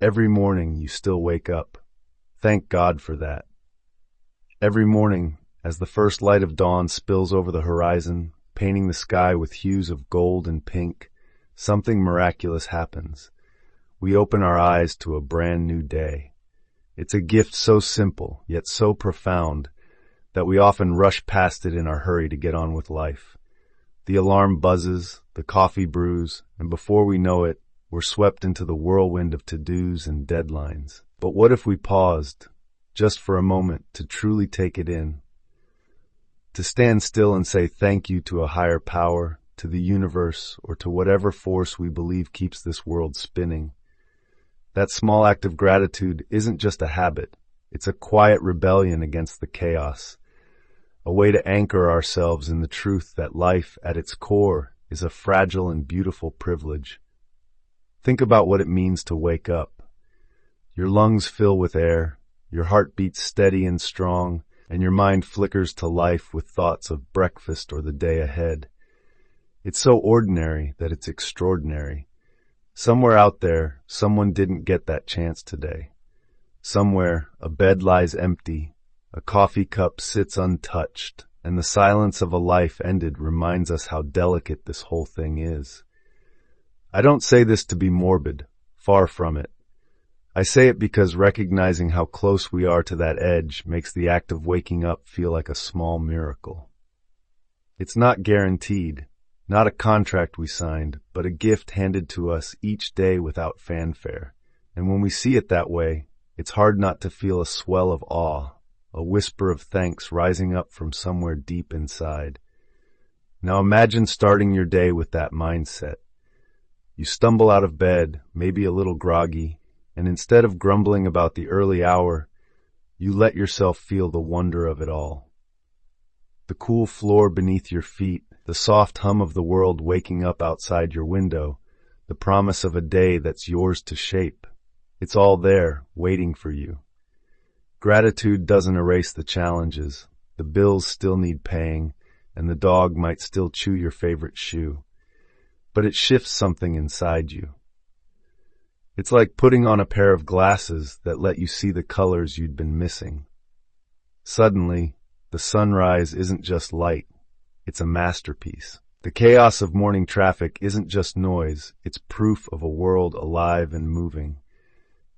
Every morning you still wake up. Thank God for that. Every morning, as the first light of dawn spills over the horizon, painting the sky with hues of gold and pink, something miraculous happens. We open our eyes to a brand new day. It's a gift so simple, yet so profound, that we often rush past it in our hurry to get on with life. The alarm buzzes, the coffee brews, and before we know it, we're swept into the whirlwind of to-dos and deadlines. But what if we paused, just for a moment, to truly take it in? To stand still and say thank you to a higher power, to the universe, or to whatever force we believe keeps this world spinning. That small act of gratitude isn't just a habit, it's a quiet rebellion against the chaos, a way to anchor ourselves in the truth that life, at its core, is a fragile and beautiful privilege. Think about what it means to wake up. Your lungs fill with air, your heart beats steady and strong, and your mind flickers to life with thoughts of breakfast or the day ahead. It's so ordinary that it's extraordinary. Somewhere out there, someone didn't get that chance today. Somewhere, a bed lies empty, a coffee cup sits untouched, and the silence of a life ended reminds us how delicate this whole thing is. I don't say this to be morbid, far from it. I say it because recognizing how close we are to that edge makes the act of waking up feel like a small miracle. It's not guaranteed, not a contract we signed, but a gift handed to us each day without fanfare. And when we see it that way, it's hard not to feel a swell of awe, a whisper of thanks rising up from somewhere deep inside. Now imagine starting your day with that mindset. You stumble out of bed, maybe a little groggy, and instead of grumbling about the early hour, you let yourself feel the wonder of it all. The cool floor beneath your feet, the soft hum of the world waking up outside your window, the promise of a day that's yours to shape. It's all there, waiting for you. Gratitude doesn't erase the challenges. The bills still need paying, and the dog might still chew your favorite shoe. But it shifts something inside you. It's like putting on a pair of glasses that let you see the colors you'd been missing. Suddenly, the sunrise isn't just light, it's a masterpiece. The chaos of morning traffic isn't just noise, it's proof of a world alive and moving.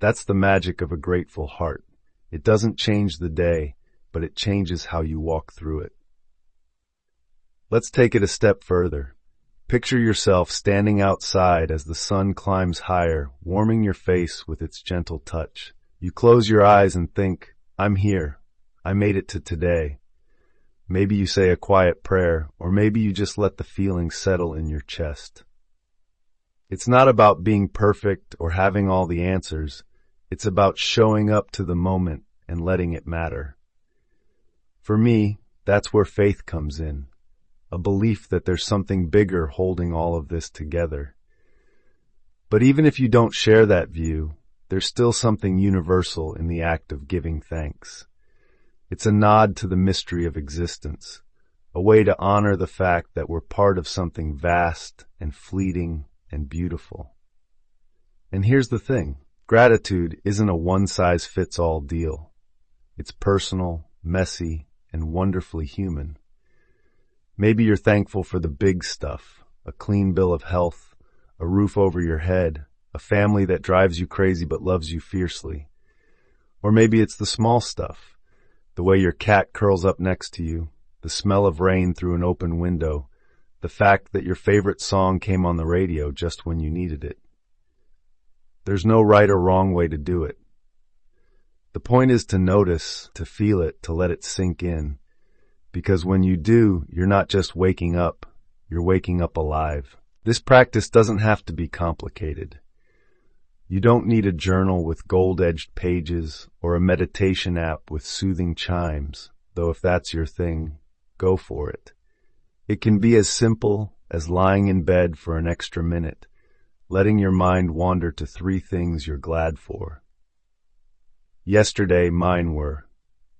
That's the magic of a grateful heart. It doesn't change the day, but it changes how you walk through it. Let's take it a step further. Picture yourself standing outside as the sun climbs higher, warming your face with its gentle touch. You close your eyes and think, I'm here. I made it to today. Maybe you say a quiet prayer, or maybe you just let the feeling settle in your chest. It's not about being perfect or having all the answers. It's about showing up to the moment and letting it matter. For me, that's where faith comes in. A belief that there's something bigger holding all of this together. But even if you don't share that view, there's still something universal in the act of giving thanks. It's a nod to the mystery of existence, a way to honor the fact that we're part of something vast and fleeting and beautiful. And here's the thing, gratitude isn't a one-size-fits-all deal. It's personal, messy, and wonderfully human. Maybe you're thankful for the big stuff, a clean bill of health, a roof over your head, a family that drives you crazy but loves you fiercely. Or maybe it's the small stuff, the way your cat curls up next to you, the smell of rain through an open window, the fact that your favorite song came on the radio just when you needed it. There's no right or wrong way to do it. The point is to notice, to feel it, to let it sink in. Because when you do, you're not just waking up, you're waking up alive. This practice doesn't have to be complicated. You don't need a journal with gold-edged pages or a meditation app with soothing chimes, though if that's your thing, go for it. It can be as simple as lying in bed for an extra minute, letting your mind wander to 3 things you're glad for. Yesterday, mine were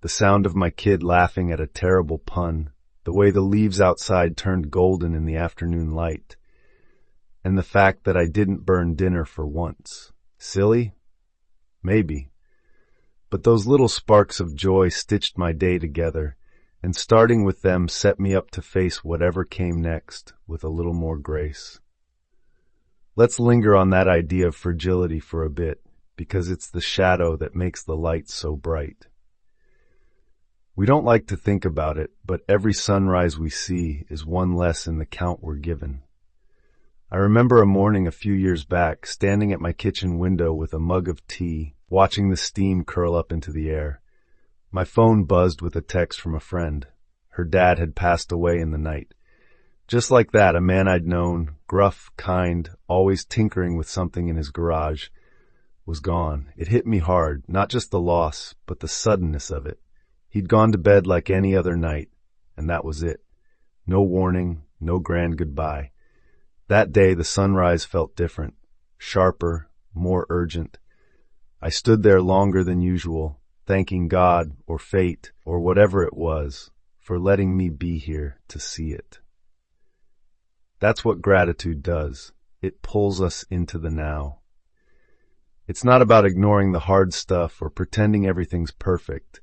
the sound of my kid laughing at a terrible pun, the way the leaves outside turned golden in the afternoon light, and the fact that I didn't burn dinner for once. Silly? Maybe. But those little sparks of joy stitched my day together, and starting with them set me up to face whatever came next with a little more grace. Let's linger on that idea of fragility for a bit, because it's the shadow that makes the light so bright. We don't like to think about it, but every sunrise we see is one less in the count we're given. I remember a morning a few years back, standing at my kitchen window with a mug of tea, watching the steam curl up into the air. My phone buzzed with a text from a friend. Her dad had passed away in the night. Just like that, a man I'd known, gruff, kind, always tinkering with something in his garage, was gone. It hit me hard, not just the loss, but the suddenness of it. He'd gone to bed like any other night, and that was it. No warning, no grand goodbye. That day the sunrise felt different, sharper, more urgent. I stood there longer than usual, thanking God or fate or whatever it was for letting me be here to see it. That's what gratitude does. It pulls us into the now. It's not about ignoring the hard stuff or pretending everything's perfect.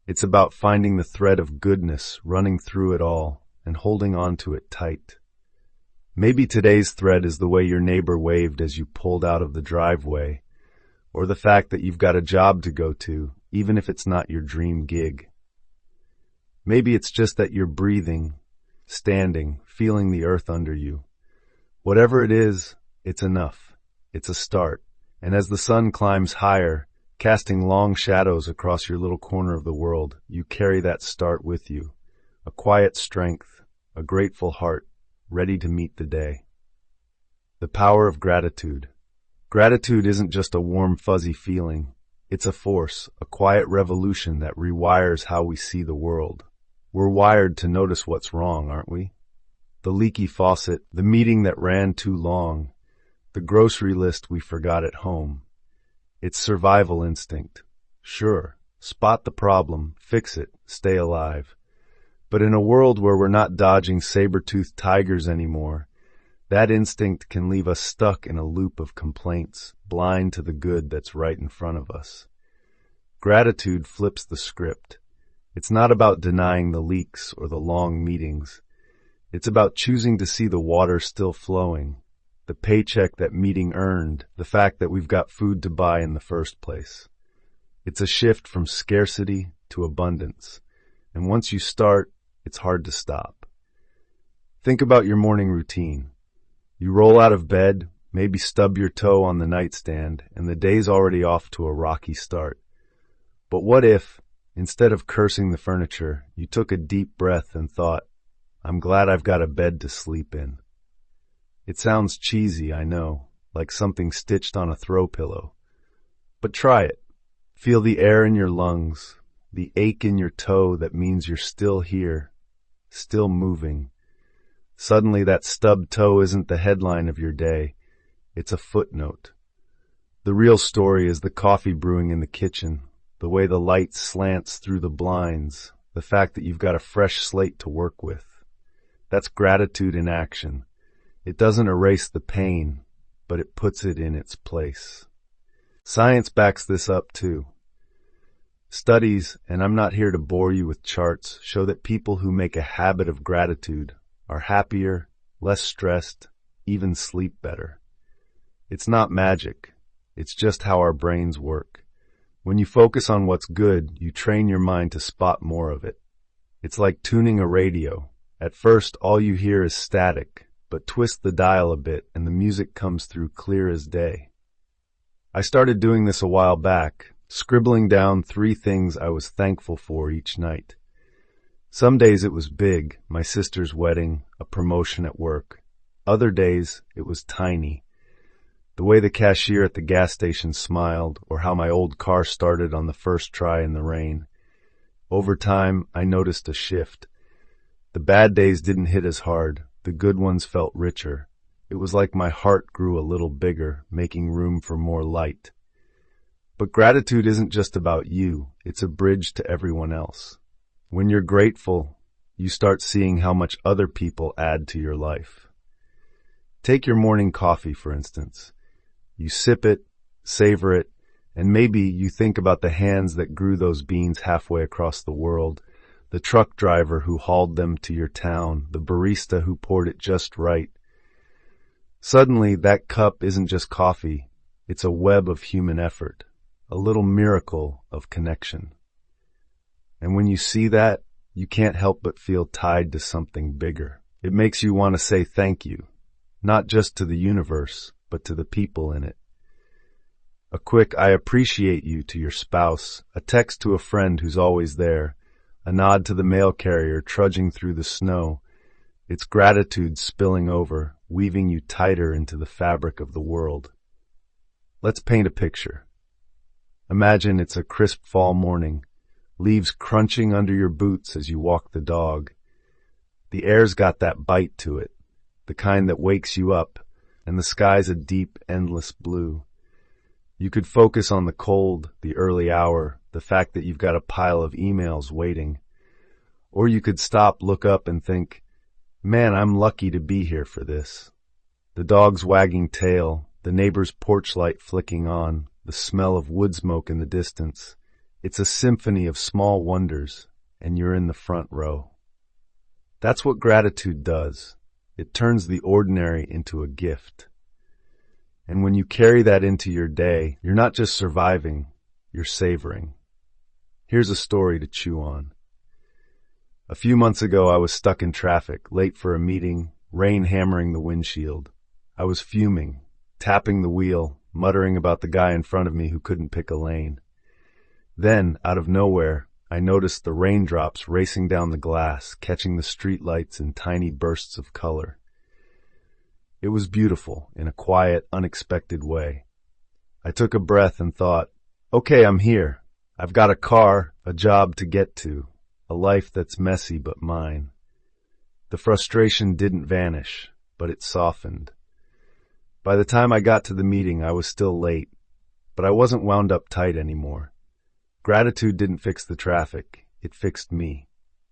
It's about finding the thread of goodness running through it all and holding on to it tight. Maybe today's thread is the way your neighbor waved as you pulled out of the driveway, or the fact that you've got a job to go to, even if it's not your dream gig. Maybe it's just that you're breathing, standing, feeling the earth under you. Whatever it is, it's enough. It's a start. And as the sun climbs higher, casting long shadows across your little corner of the world, you carry that start with you. A quiet strength, a grateful heart, ready to meet the day. The power of gratitude. Gratitude isn't just a warm, fuzzy feeling. It's a force, a quiet revolution that rewires how we see the world. We're wired to notice what's wrong, aren't we? The leaky faucet, the meeting that ran too long, the grocery list we forgot at home. It's survival instinct. Sure, spot the problem, fix it, stay alive. But in a world where we're not dodging saber-toothed tigers anymore, that instinct can leave us stuck in a loop of complaints, blind to the good that's right in front of us. Gratitude flips the script. It's not about denying the leaks or the long meetings. It's about choosing to see the water still flowing, the paycheck that meeting earned, the fact that we've got food to buy in the first place. It's a shift from scarcity to abundance. And once you start, it's hard to stop. Think about your morning routine. You roll out of bed, maybe stub your toe on the nightstand, and the day's already off to a rocky start. But what if, instead of cursing the furniture, you took a deep breath and thought, I'm glad I've got a bed to sleep in. It sounds cheesy, I know, like something stitched on a throw pillow. But try it. Feel the air in your lungs, the ache in your toe that means you're still here, still moving. Suddenly that stubbed toe isn't the headline of your day. It's a footnote. The real story is the coffee brewing in the kitchen, the way the light slants through the blinds, the fact that you've got a fresh slate to work with. That's gratitude in action. It doesn't erase the pain, but it puts it in its place. Science backs this up too. Studies, and I'm not here to bore you with charts, show that people who make a habit of gratitude are happier, less stressed, even sleep better. It's not magic. It's just how our brains work. When you focus on what's good, you train your mind to spot more of it. It's like tuning a radio. At first, all you hear is static, but twist the dial a bit and the music comes through clear as day. I started doing this a while back, scribbling down 3 things I was thankful for each night. Some days it was big, my sister's wedding, a promotion at work. Other days it was tiny. The way the cashier at the gas station smiled, or how my old car started on the first try in the rain. Over time, I noticed a shift. The bad days didn't hit as hard. The good ones felt richer. It was like my heart grew a little bigger, making room for more light. But gratitude isn't just about you. It's a bridge to everyone else. When you're grateful, you start seeing how much other people add to your life. Take your morning coffee, for instance. You sip it, savor it, And maybe you think about the hands that grew those beans halfway across the world, the truck driver who hauled them to your town, the barista who poured it just right. Suddenly, that cup isn't just coffee, it's a web of human effort, a little miracle of connection. And when you see that, you can't help but feel tied to something bigger. It makes you want to say thank you, not just to the universe, but to the people in it. A quick "I appreciate you" to your spouse, a text to a friend who's always there, a nod to the mail carrier trudging through the snow. It's gratitude spilling over, weaving you tighter into the fabric of the world. Let's paint a picture. Imagine it's a crisp fall morning, leaves crunching under your boots as you walk the dog. The air's got that bite to it, the kind that wakes you up, and the sky's a deep, endless blue. You could focus on the cold, the early hour, the fact that you've got a pile of emails waiting. Or you could stop, look up, and think, man, I'm lucky to be here for this. The dog's wagging tail, the neighbor's porch light flicking on, the smell of wood smoke in the distance. It's a symphony of small wonders, and you're in the front row. That's what gratitude does. It turns the ordinary into a gift. And when you carry that into your day, you're not just surviving, you're savoring. Here's a story to chew on. A few months ago, I was stuck in traffic, late for a meeting, rain hammering the windshield. I was fuming, tapping the wheel, muttering about the guy in front of me who couldn't pick a lane. Then, out of nowhere, I noticed the raindrops racing down the glass, catching the streetlights in tiny bursts of color. It was beautiful, in a quiet, unexpected way. I took a breath and thought, okay, I'm here. I've got a car, a job to get to, a life that's messy but mine. The frustration didn't vanish, but it softened. By the time I got to the meeting, I was still late, but I wasn't wound up tight anymore. Gratitude didn't fix the traffic, it fixed me.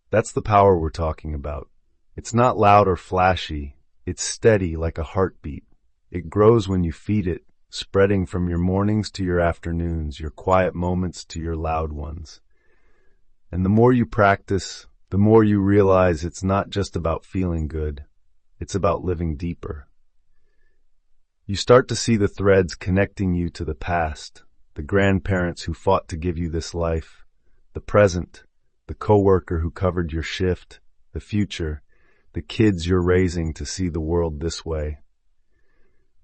That's the power we're talking about. It's not loud or flashy, it's steady like a heartbeat. It grows when you feed it, spreading from your mornings to your afternoons, your quiet moments to your loud ones. And the more you practice, the more you realize it's not just about feeling good, it's about living deeper. You start to see the threads connecting you to the past, the grandparents who fought to give you this life, the present, the coworker who covered your shift, the future, the kids you're raising to see the world this way.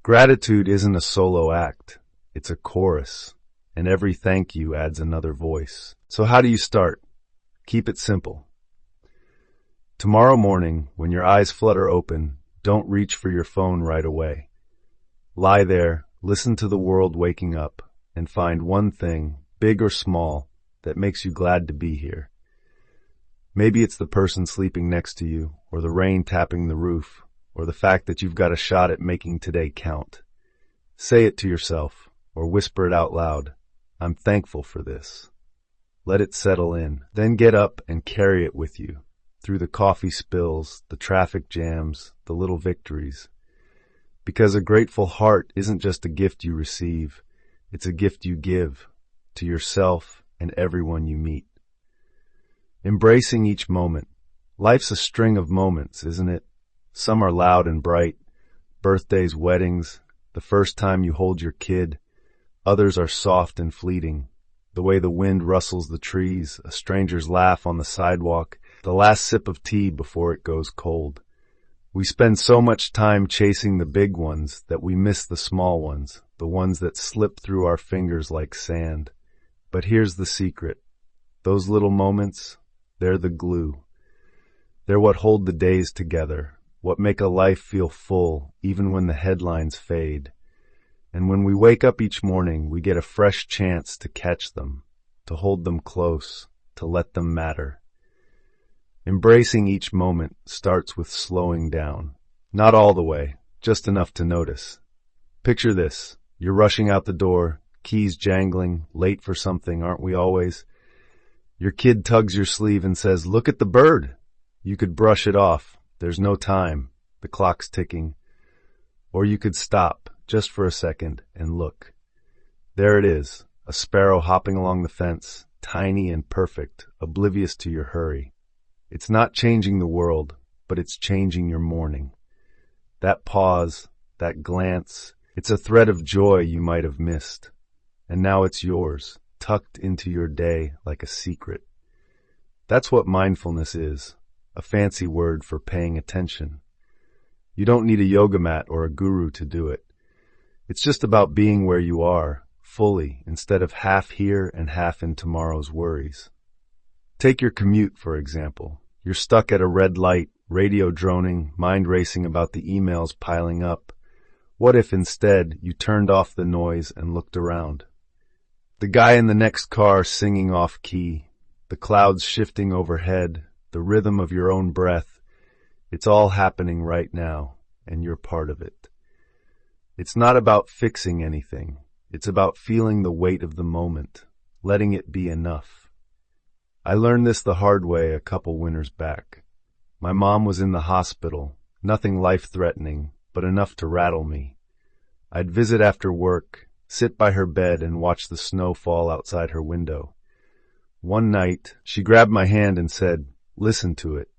Gratitude isn't a solo act, it's a chorus, and every thank you adds another voice. So how do you start? Keep it simple. Tomorrow morning, when your eyes flutter open, don't reach for your phone right away. Lie there, listen to the world waking up, and find one thing, big or small, that makes you glad to be here. Maybe it's the person sleeping next to you, or the rain tapping the roof, or the fact that you've got a shot at making today count. Say it to yourself, or whisper it out loud. I'm thankful for this. Let it settle in. Then get up and carry it with you, through the coffee spills, the traffic jams, the little victories. Because a grateful heart isn't just a gift you receive, it's a gift you give, to yourself and everyone you meet. Embracing each moment. Life's a string of moments, isn't it? Some are loud and bright. Birthdays, weddings, the first time you hold your kid. Others are soft and fleeting. The way the wind rustles the trees, a stranger's laugh on the sidewalk, the last sip of tea before it goes cold. We spend so much time chasing the big ones that we miss the small ones, the ones that slip through our fingers like sand. But here's the secret. Those little moments, they're the glue. They're what hold the days together, what make a life feel full even when the headlines fade. And when we wake up each morning, we get a fresh chance to catch them, to hold them close, to let them matter. Embracing each moment starts with slowing down. Not all the way, just enough to notice. Picture this. You're rushing out the door, keys jangling, late for something, aren't we always? Your kid tugs your sleeve and says, "Look at the bird." You could brush it off. There's no time. The clock's ticking. Or you could stop, just for a second, and look. There it is, a sparrow hopping along the fence, tiny and perfect, oblivious to your hurry. It's not changing the world, but it's changing your morning. That pause, that glance, it's a thread of joy you might have missed. And now it's yours, tucked into your day like a secret. That's what mindfulness is, a fancy word for paying attention. You don't need a yoga mat or a guru to do it. It's just about being where you are, fully, instead of half here and half in tomorrow's worries. Take your commute, for example. You're stuck at a red light, radio droning, mind racing about the emails piling up. What if instead you turned off the noise and looked around? The guy in the next car singing off key, the clouds shifting overhead, the rhythm of your own breath. It's all happening right now, and you're part of it. It's not about fixing anything. It's about feeling the weight of the moment, letting it be enough. I learned this the hard way a couple winters back. My mom was in the hospital, nothing life-threatening, but enough to rattle me. I'd visit after work, sit by her bed and watch the snow fall outside her window. One night, she grabbed my hand and said, "Listen to it."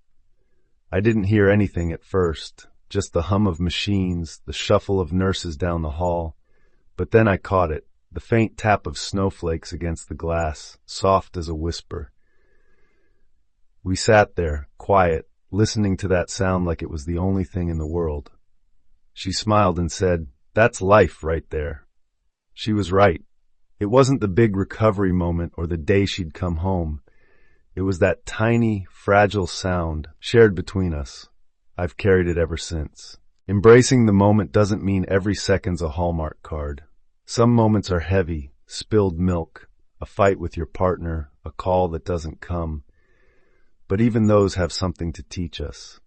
I didn't hear anything at first, just the hum of machines, the shuffle of nurses down the hall. But then I caught it, the faint tap of snowflakes against the glass, soft as a whisper. We sat there, quiet, listening to that sound like it was the only thing in the world. She smiled and said, "That's life right there." She was right. It wasn't the big recovery moment or the day she'd come home. It was that tiny, fragile sound shared between us. I've carried it ever since. Embracing the moment doesn't mean every second's a Hallmark card. Some moments are heavy, spilled milk, a fight with your partner, a call that doesn't come. But even those have something to teach us.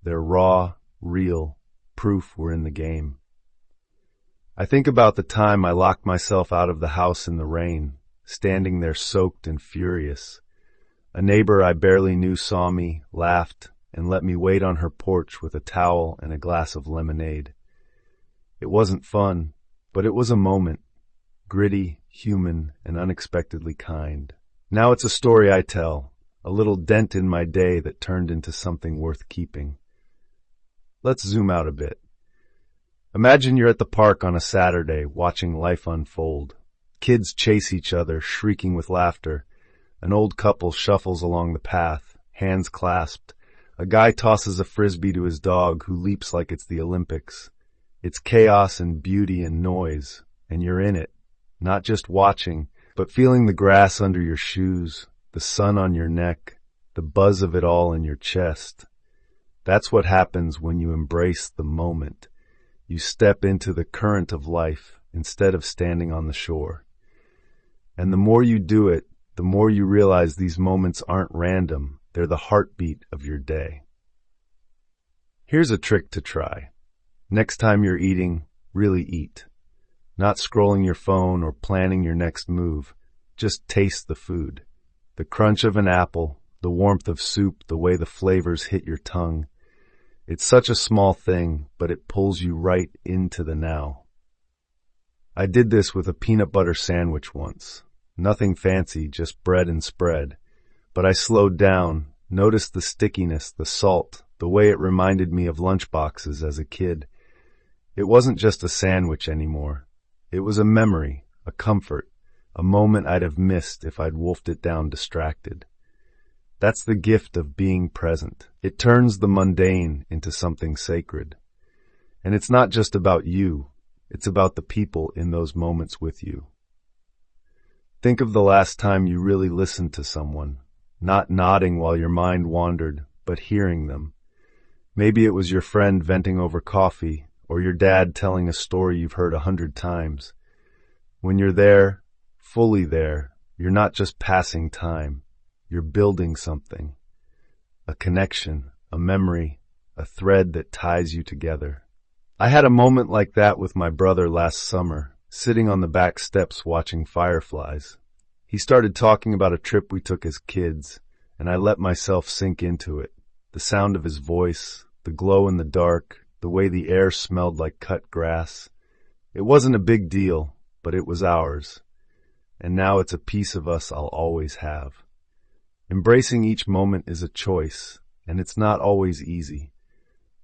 They're raw, real, proof we're in the game. I think about the time I locked myself out of the house in the rain, standing there soaked and furious. A neighbor I barely knew saw me, laughed, and let me wait on her porch with a towel and a glass of lemonade. It wasn't fun, but it was a moment, gritty, human, and unexpectedly kind. Now it's a story I tell, a little dent in my day that turned into something worth keeping. Let's zoom out a bit. Imagine you're at the park on a Saturday watching life unfold. Kids chase each other, shrieking with laughter. An old couple shuffles along the path, hands clasped. A guy tosses a frisbee to his dog who leaps like it's the Olympics. It's chaos and beauty and noise, and you're in it, not just watching, but feeling the grass under your shoes, the sun on your neck, the buzz of it all in your chest. That's what happens when you embrace the moment. You step into the current of life instead of standing on the shore. And the more you do it, the more you realize these moments aren't random. They're the heartbeat of your day. Here's a trick to try. Next time you're eating, really eat. Not scrolling your phone or planning your next move. Just taste the food. The crunch of an apple, the warmth of soup, the way the flavors hit your tongue. It's such a small thing, but it pulls you right into the now. I did this with a peanut butter sandwich once. Nothing fancy, just bread and spread. But I slowed down, noticed the stickiness, the salt, the way it reminded me of lunchboxes as a kid. It wasn't just a sandwich anymore. It was a memory, a comfort, a moment I'd have missed if I'd wolfed it down distracted. That's the gift of being present. It turns the mundane into something sacred. And it's not just about you. It's about the people in those moments with you. Think of the last time you really listened to someone, not nodding while your mind wandered, but hearing them. Maybe it was your friend venting over coffee, or your dad telling a story you've heard 100 times. When you're there, fully there, you're not just passing time. You're building something, a connection, a memory, a thread that ties you together. I had a moment like that with my brother last summer, sitting on the back steps watching fireflies. He started talking about a trip we took as kids, and I let myself sink into it. The sound of his voice, the glow in the dark, the way the air smelled like cut grass. It wasn't a big deal, but it was ours. and now it's a piece of us I'll always have. Embracing each moment is a choice, and it's not always easy.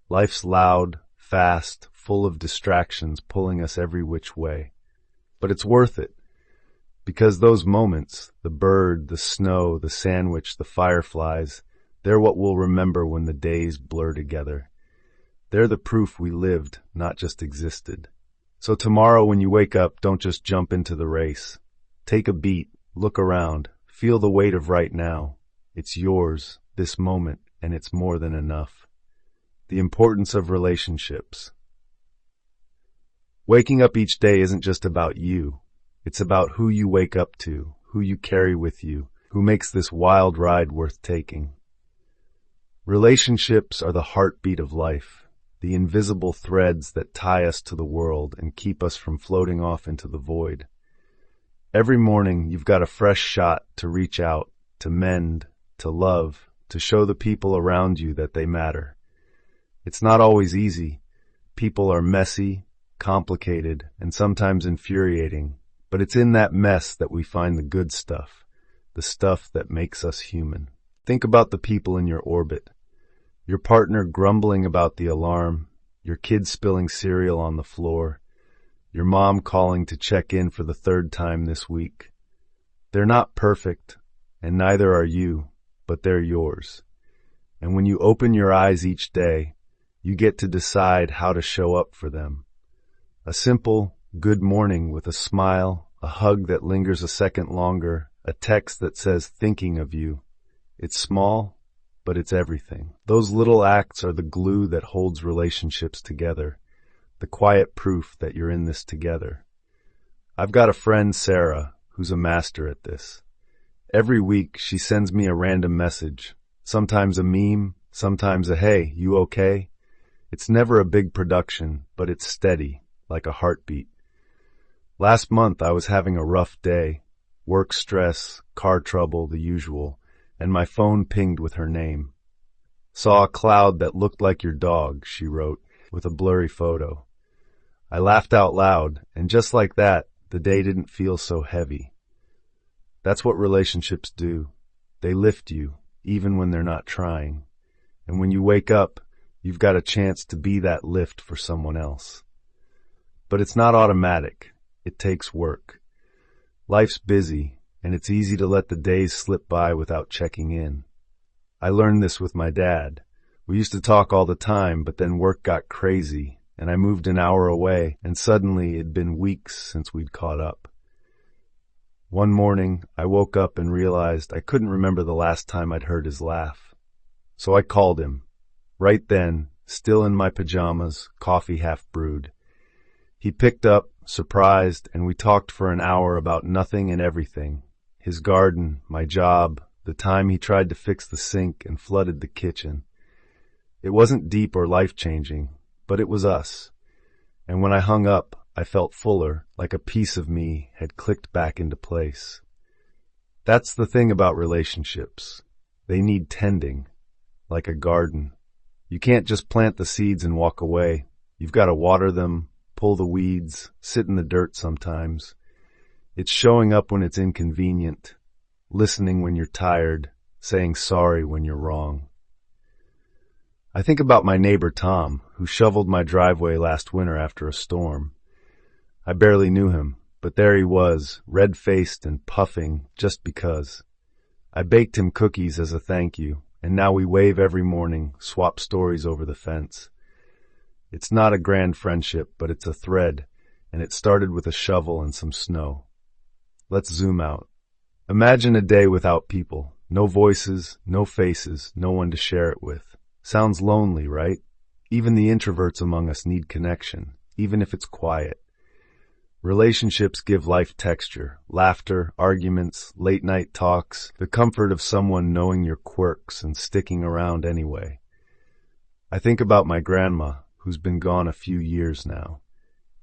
Life's loud, fast, full of distractions pulling us every which way. But it's worth it, because those moments, the bird, the snow, the sandwich, the fireflies, they're what we'll remember when the days blur together. They're the proof we lived, not just existed. So tomorrow when you wake up, don't just jump into the race. Take a beat, look around, feel the weight of right now. It's yours, this moment, and it's more than enough. The importance of relationships. Waking up each day isn't just about you. It's about who you wake up to, who you carry with you, who makes this wild ride worth taking. Relationships are the heartbeat of life, the invisible threads that tie us to the world and keep us from floating off into the void. Every morning, you've got a fresh shot to reach out, to mend, to love, to show the people around you that they matter. It's not always easy. People are messy, complicated, and sometimes infuriating, but it's in that mess that we find the good stuff, the stuff that makes us human. Think about the people in your orbit. Your partner grumbling about the alarm, your kids spilling cereal on the floor, your mom calling to check in for the third time this week. They're not perfect, and neither are you, but they're yours. And when you open your eyes each day, you get to decide how to show up for them. A simple good morning with a smile, a hug that lingers a second longer, a text that says thinking of you. It's small, but it's everything. Those little acts are the glue that holds relationships together, the quiet proof that you're in this together. I've got a friend, Sarah, who's a master at this. Every week, she sends me a random message, sometimes a meme, sometimes a hey, you okay? It's never a big production, but it's steady, like a heartbeat. Last month, I was having a rough day, work stress, car trouble, the usual, and my phone pinged with her name. Saw a cloud that looked like your dog, she wrote, with a blurry photo. I laughed out loud, and just like that, the day didn't feel so heavy. That's what relationships do. They lift you, even when they're not trying. And when you wake up, you've got a chance to be that lift for someone else. But it's not automatic. It takes work. Life's busy, and it's easy to let the days slip by without checking in. I learned this with my dad. We used to talk all the time, but then work got crazy, and I moved an hour away, and suddenly it'd been weeks since we'd caught up. One morning, I woke up and realized I couldn't remember the last time I'd heard his laugh. So I called him. Right then, still in my pajamas, coffee half brewed. He picked up, surprised, and we talked for an hour about nothing and everything. His garden, my job, the time he tried to fix the sink and flooded the kitchen. It wasn't deep or life-changing, but it was us. And when I hung up, I felt fuller, like a piece of me had clicked back into place. That's the thing about relationships. They need tending, like a garden. You can't just plant the seeds and walk away. You've got to water them, pull the weeds, sit in the dirt sometimes. It's showing up when it's inconvenient, listening when you're tired, saying sorry when you're wrong. I think about my neighbor Tom, who shoveled my driveway last winter after a storm. I barely knew him, but there he was, red-faced and puffing just because. I baked him cookies as a thank you, and now we wave every morning, swap stories over the fence. It's not a grand friendship, but it's a thread, and it started with a shovel and some snow. Let's zoom out. Imagine a day without people. No voices, no faces, no one to share it with. Sounds lonely, right? Even the introverts among us need connection, even if it's quiet. Relationships give life texture, laughter, arguments, late-night talks, the comfort of someone knowing your quirks and sticking around anyway. I think about my grandma, who's been gone a few years now.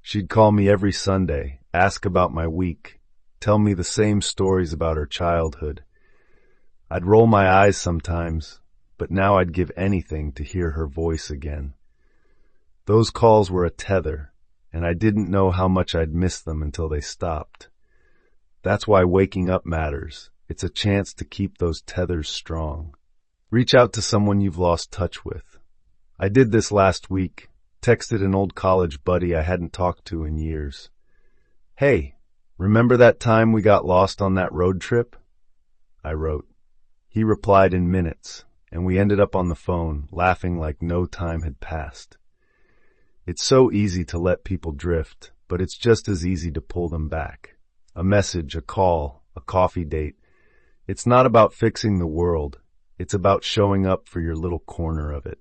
She'd call me every Sunday, ask about my week, tell me the same stories about her childhood. I'd roll my eyes sometimes, but now I'd give anything to hear her voice again. Those calls were a tether, and I didn't know how much I'd miss them until they stopped. That's why waking up matters. It's a chance to keep those tethers strong. Reach out to someone you've lost touch with. I did this last week, texted an old college buddy I hadn't talked to in years. "Hey, remember that time we got lost on that road trip?" I wrote. He replied in minutes, and we ended up on the phone, laughing like no time had passed. It's so easy to let people drift, but it's just as easy to pull them back. A message, a call, a coffee date. It's not about fixing the world. It's about showing up for your little corner of it.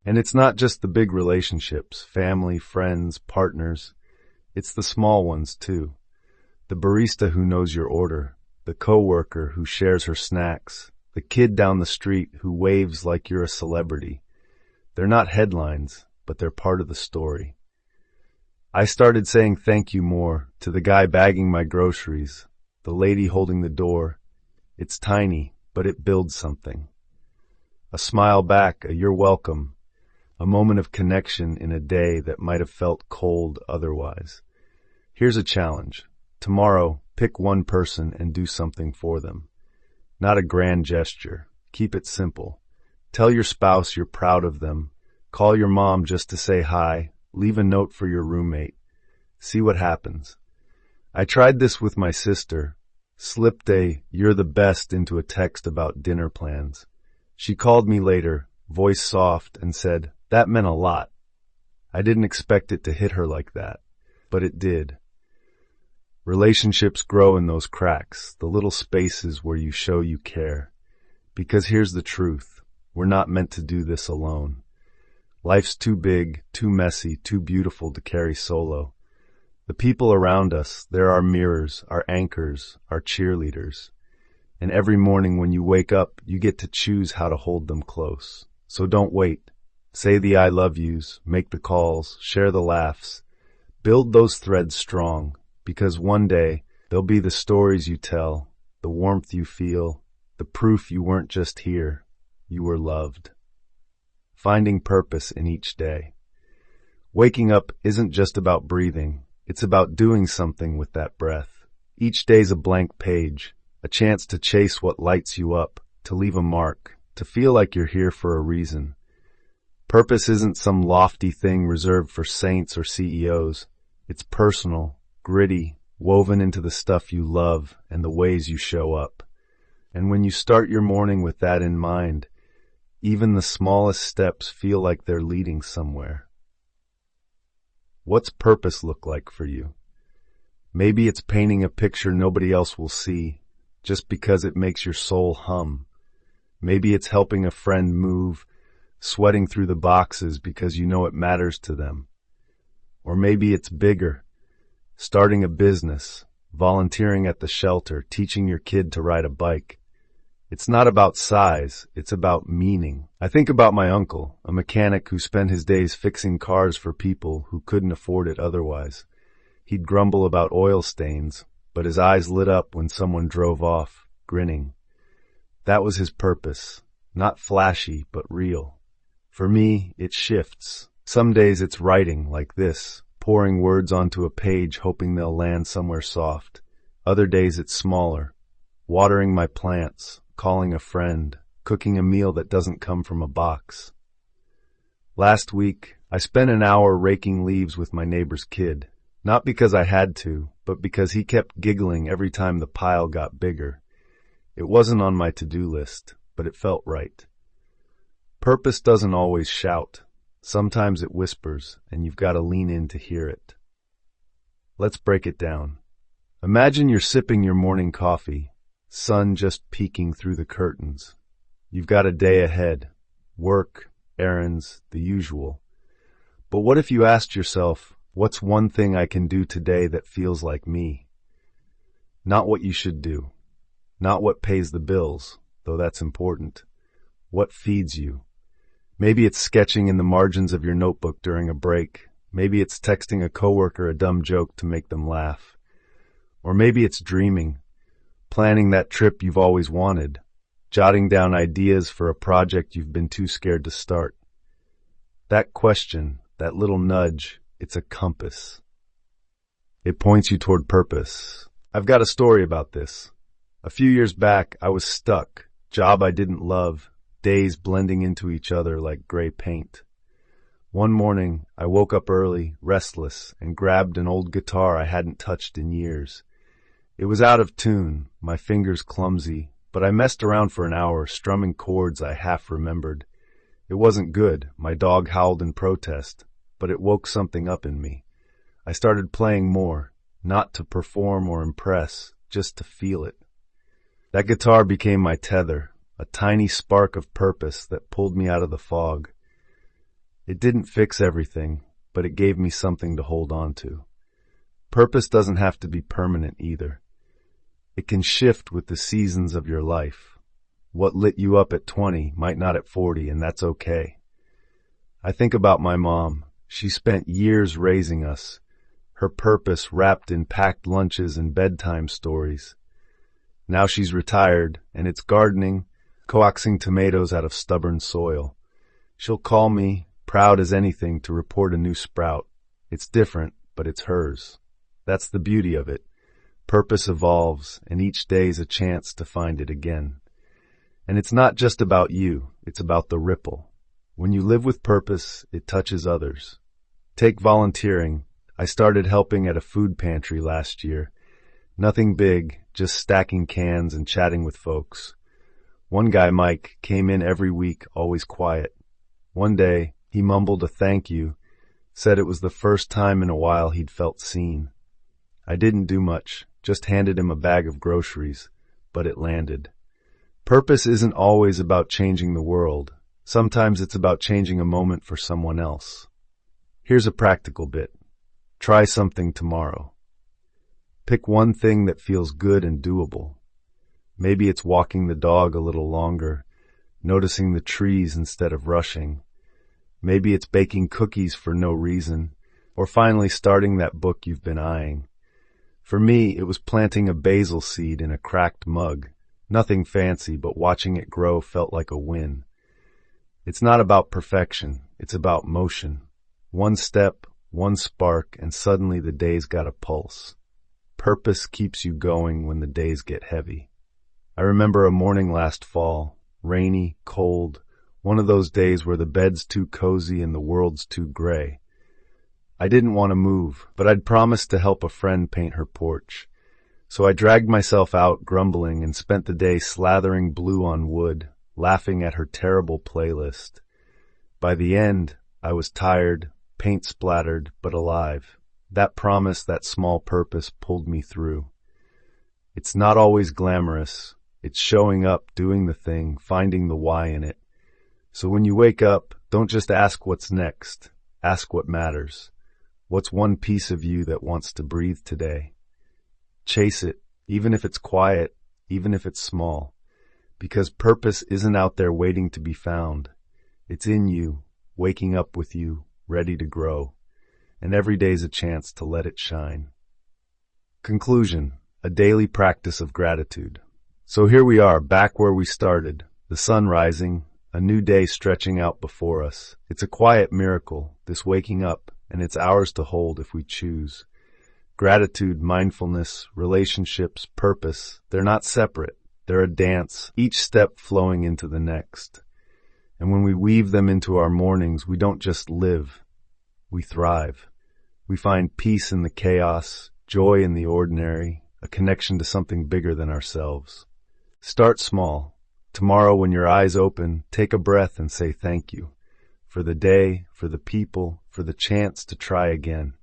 And it's not just the big relationships, family, friends, partners. It's the small ones, too. The barista who knows your order, the coworker who shares her snacks, the kid down the street who waves like you're a celebrity. They're not headlines, but they're part of the story. I started saying thank you more to the guy bagging my groceries, the lady holding the door. It's tiny, but it builds something. A smile back, a "you're welcome," a moment of connection in a day that might have felt cold otherwise. Here's a challenge. Tomorrow, pick one person and do something for them. Not a grand gesture. Keep it simple. Tell your spouse you're proud of them. Call your mom just to say hi. Leave a note for your roommate. See what happens. I tried this with my sister. Slipped a "you're the best" into a text about dinner plans. She called me later, voice soft, and said, "That meant a lot." I didn't expect it to hit her like that, but it did. Relationships grow in those cracks, the little spaces where you show you care. Because here's the truth. We're not meant to do this alone. Life's too big, too messy, too beautiful to carry solo. The people around us, they're our mirrors, our anchors, our cheerleaders. And every morning when you wake up, you get to choose how to hold them close. So don't wait. Say the "I love yous," make the calls, share the laughs. Build those threads strong, because one day they'll be the stories you tell, the warmth you feel, the proof you weren't just here, you were loved. Finding purpose in each day. Waking up isn't just about breathing. It's about doing something with that breath. Each day's a blank page, a chance to chase what lights you up, to leave a mark, to feel like you're here for a reason. Purpose isn't some lofty thing reserved for saints or CEOs. It's personal, gritty, woven into the stuff you love and the ways you show up. And when you start your morning with that in mind, even the smallest steps feel like they're leading somewhere. What's purpose look like for you? Maybe it's painting a picture nobody else will see, just because it makes your soul hum. Maybe it's helping a friend move, sweating through the boxes because you know it matters to them. Or maybe it's bigger. Starting a business, volunteering at the shelter, teaching your kid to ride a bike. It's not about size, it's about meaning. I think about my uncle, a mechanic who spent his days fixing cars for people who couldn't afford it otherwise. He'd grumble about oil stains, but his eyes lit up when someone drove off, grinning. That was his purpose, not flashy, but real. For me, it shifts. Some days it's writing like this, pouring words onto a page hoping they'll land somewhere soft. Other days it's smaller, watering my plants, calling a friend, cooking a meal that doesn't come from a box. Last week, I spent an hour raking leaves with my neighbor's kid, not because I had to, but because he kept giggling every time the pile got bigger. It wasn't on my to-do list, but it felt right. Purpose doesn't always shout. Sometimes it whispers, and you've got to lean in to hear it. Let's break it down. Imagine you're sipping your morning coffee, sun just peeking through the curtains. You've got a day ahead, work, errands, the usual. But what if you asked yourself, what's one thing I can do today that feels like me? Not what you should do, not what pays the bills, though that's important. What feeds you? Maybe it's sketching in the margins of your notebook during a break. Maybe it's texting a coworker a dumb joke to make them laugh. Or maybe it's dreaming, planning that trip you've always wanted, jotting down ideas for a project you've been too scared to start. That question, that little nudge, it's a compass. It points you toward purpose, I've got a story about this. A few years back, I was stuck. Job I didn't love, days blending into each other like gray paint. One morning, I woke up early, restless, and grabbed an old guitar I hadn't touched in years. It was out of tune, my fingers clumsy, but I messed around for an hour, strumming chords I half remembered. It wasn't good, my dog howled in protest, but it woke something up in me. I started playing more, not to perform or impress, just to feel it. That guitar became my tether, a tiny spark of purpose that pulled me out of the fog. It didn't fix everything, but it gave me something to hold on to. Purpose doesn't have to be permanent either. It can shift with the seasons of your life. What lit you up at 20 might not at 40, and that's okay. I think about my mom. She spent years raising us, her purpose wrapped in packed lunches and bedtime stories. Now she's retired, and it's gardening, coaxing tomatoes out of stubborn soil. She'll call me, proud as anything, to report a new sprout. It's different, but it's hers. That's the beauty of it. Purpose evolves, and each day's a chance to find it again. And it's not just about you, it's about the ripple. When you live with purpose, it touches others. Take volunteering. I started helping at a food pantry last year. Nothing big, just stacking cans and chatting with folks. One guy, Mike, came in every week, always quiet. One day, he mumbled a thank you, said it was the first time in a while he'd felt seen. I didn't do much, just handed him a bag of groceries, but it landed. Purpose isn't always about changing the world. Sometimes it's about changing a moment for someone else. Here's a practical bit. Try something tomorrow. Pick one thing that feels good and doable. Maybe it's walking the dog a little longer, noticing the trees instead of rushing. Maybe it's baking cookies for no reason, or finally starting that book you've been eyeing. For me, it was planting a basil seed in a cracked mug. Nothing fancy, but watching it grow felt like a win. It's not about perfection, it's about motion. One step, one spark, and suddenly the day's got a pulse. Purpose keeps you going when the days get heavy. I remember a morning last fall, rainy, cold, one of those days where the bed's too cozy and the world's too gray. I didn't want to move, but I'd promised to help a friend paint her porch. So I dragged myself out, grumbling, and spent the day slathering blue on wood, laughing at her terrible playlist. By the end, I was tired, paint splattered, but alive. That promise, that small purpose pulled me through. It's not always glamorous. It's showing up, doing the thing, finding the why in it. So when you wake up, don't just ask what's next. Ask what matters. What's one piece of you that wants to breathe today? Chase it, even if it's quiet, even if it's small. Because purpose isn't out there waiting to be found. It's in you, waking up with you, ready to grow. And every day's a chance to let it shine. Conclusion, a daily practice of gratitude. So here we are, back where we started. The sun rising, a new day stretching out before us. It's a quiet miracle, this waking up, and it's ours to hold if we choose. Gratitude, mindfulness, relationships, purpose, they're not separate. They're a dance, each step flowing into the next. And when we weave them into our mornings, we don't just live, we thrive. We find peace in the chaos, joy in the ordinary, a connection to something bigger than ourselves. Start small. Tomorrow when your eyes open, take a breath and say thank you. For the day, for the people, for the chance to try again.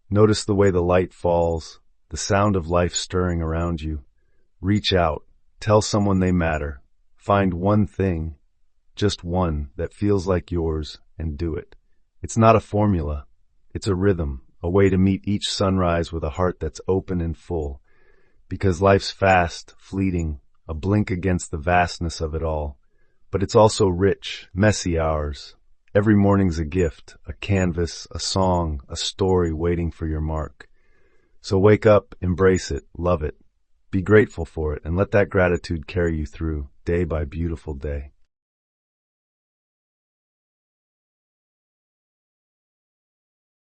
Notice the way the light falls, the sound of life stirring around you. Reach out. Tell someone they matter. Find one thing, just one, that feels like yours, and do it. It's not a formula. It's a rhythm, a way to meet each sunrise with a heart that's open and full. Because life's fast, fleeting, a blink against the vastness of it all. But it's also rich, messy hours. Every morning's a gift, a canvas, a song, a story waiting for your mark. So wake up, embrace it, love it. Be grateful for it, and let that gratitude carry you through, day by beautiful day.